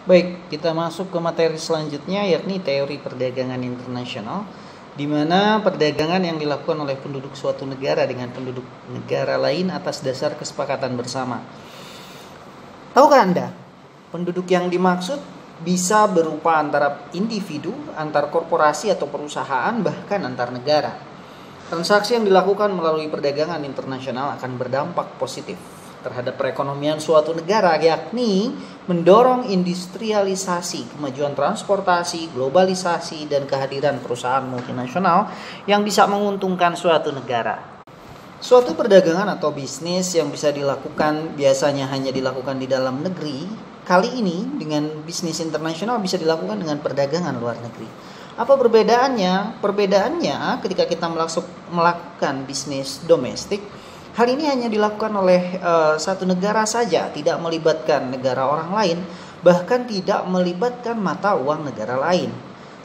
Baik, kita masuk ke materi selanjutnya, yakni teori perdagangan internasional, di mana perdagangan yang dilakukan oleh penduduk suatu negara dengan penduduk negara lain atas dasar kesepakatan bersama. Tahukah Anda, penduduk yang dimaksud bisa berupa antara individu, antar korporasi atau perusahaan, bahkan antar negara. Transaksi yang dilakukan melalui perdagangan internasional akan berdampak positif terhadap perekonomian suatu negara, yakni mendorong industrialisasi, kemajuan transportasi, globalisasi, dan kehadiran perusahaan multinasional yang bisa menguntungkan suatu negara. Suatu perdagangan atau bisnis yang bisa dilakukan biasanya hanya dilakukan di dalam negeri, kali ini dengan bisnis internasional bisa dilakukan dengan perdagangan luar negeri. Apa perbedaannya? Perbedaannya ketika kita melakukan bisnis domestik, hal ini hanya dilakukan oleh satu negara saja, tidak melibatkan negara orang lain, bahkan tidak melibatkan mata uang negara lain.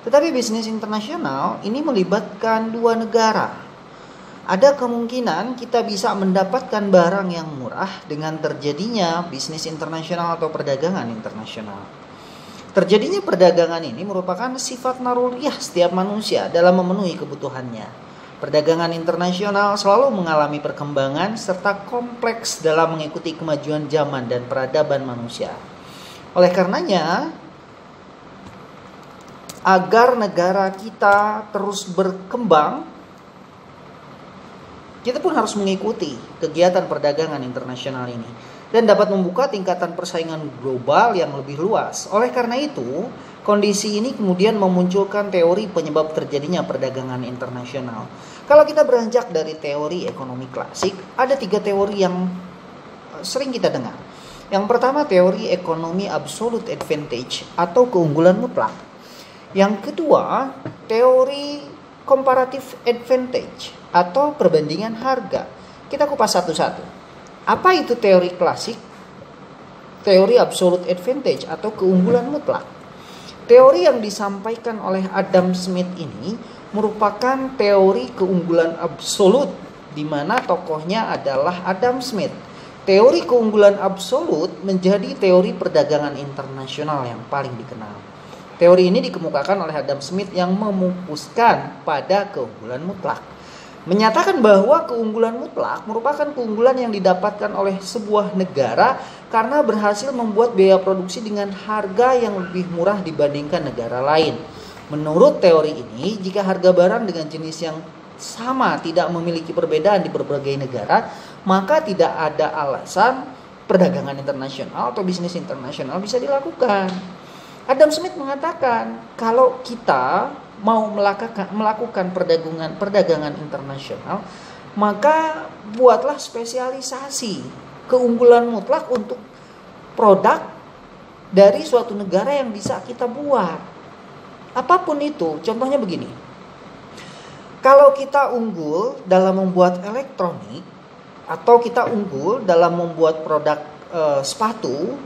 Tetapi bisnis internasional ini melibatkan dua negara. Ada kemungkinan kita bisa mendapatkan barang yang murah dengan terjadinya bisnis internasional atau perdagangan internasional. Terjadinya perdagangan ini merupakan sifat naluriah setiap manusia dalam memenuhi kebutuhannya. Perdagangan internasional selalu mengalami perkembangan serta kompleks dalam mengikuti kemajuan zaman dan peradaban manusia. Oleh karenanya, agar negara kita terus berkembang, kita pun harus mengikuti kegiatan perdagangan internasional ini dan dapat membuka tingkatan persaingan global yang lebih luas. Oleh karena itu, kondisi ini kemudian memunculkan teori penyebab terjadinya perdagangan internasional. Kalau kita beranjak dari teori ekonomi klasik, ada 3 teori yang sering kita dengar. Yang pertama, teori ekonomi absolute advantage atau keunggulan mutlak. Yang kedua, teori comparative advantage atau perbandingan harga. Kita kupas satu-satu. Apa itu teori klasik? Teori absolute advantage atau keunggulan mutlak. Teori yang disampaikan oleh Adam Smith ini merupakan teori keunggulan absolut, di mana tokohnya adalah Adam Smith. Teori keunggulan absolut menjadi teori perdagangan internasional yang paling dikenal. Teori ini dikemukakan oleh Adam Smith yang memupuskan pada keunggulan mutlak. Menyatakan bahwa keunggulan mutlak merupakan keunggulan yang didapatkan oleh sebuah negara karena berhasil membuat biaya produksi dengan harga yang lebih murah dibandingkan negara lain. Menurut teori ini, jika harga barang dengan jenis yang sama tidak memiliki perbedaan di berbagai negara, maka tidak ada alasan perdagangan internasional atau bisnis internasional bisa dilakukan. Adam Smith mengatakan, kalau kita mau melakukan perdagangan internasional, maka buatlah spesialisasi keunggulan mutlak untuk produk dari suatu negara yang bisa kita buat. Apapun itu, contohnya begini. Kalau kita unggul dalam membuat elektronik atau kita unggul dalam membuat produk sepatu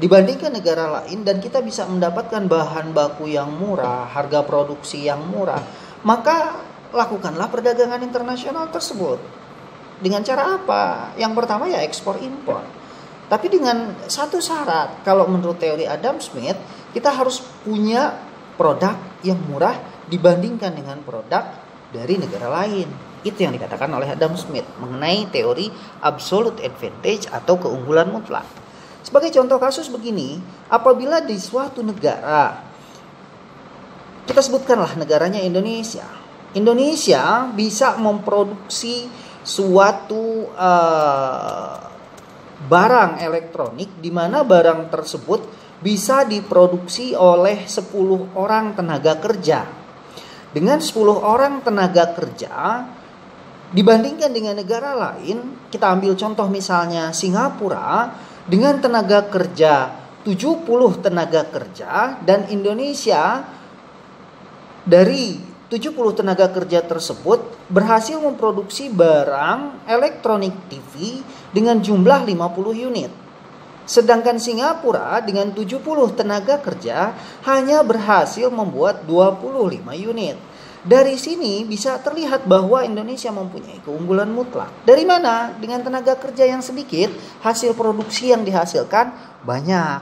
dibandingkan negara lain dan kita bisa mendapatkan bahan baku yang murah, harga produksi yang murah, maka lakukanlah perdagangan internasional tersebut. Dengan cara apa? Yang pertama ya ekspor impor. Tapi dengan satu syarat, kalau menurut teori Adam Smith, kita harus punya produk yang murah dibandingkan dengan produk dari negara lain. Itu yang dikatakan oleh Adam Smith mengenai teori absolute advantage atau keunggulan mutlak. Sebagai contoh kasus begini, apabila di suatu negara, kita sebutkanlah negaranya Indonesia. Indonesia bisa memproduksi suatu barang elektronik di mana barang tersebut bisa diproduksi oleh 10 orang tenaga kerja. Dengan 10 orang tenaga kerja, dibandingkan dengan negara lain, kita ambil contoh misalnya Singapura, dengan tenaga kerja 70 tenaga kerja, dan Indonesia dari 70 tenaga kerja tersebut berhasil memproduksi barang elektronik TV dengan jumlah 50 unit. Sedangkan Singapura dengan 70 tenaga kerja hanya berhasil membuat 25 unit. Dari sini bisa terlihat bahwa Indonesia mempunyai keunggulan mutlak. Dari mana? Dengan tenaga kerja yang sedikit, hasil produksi yang dihasilkan banyak.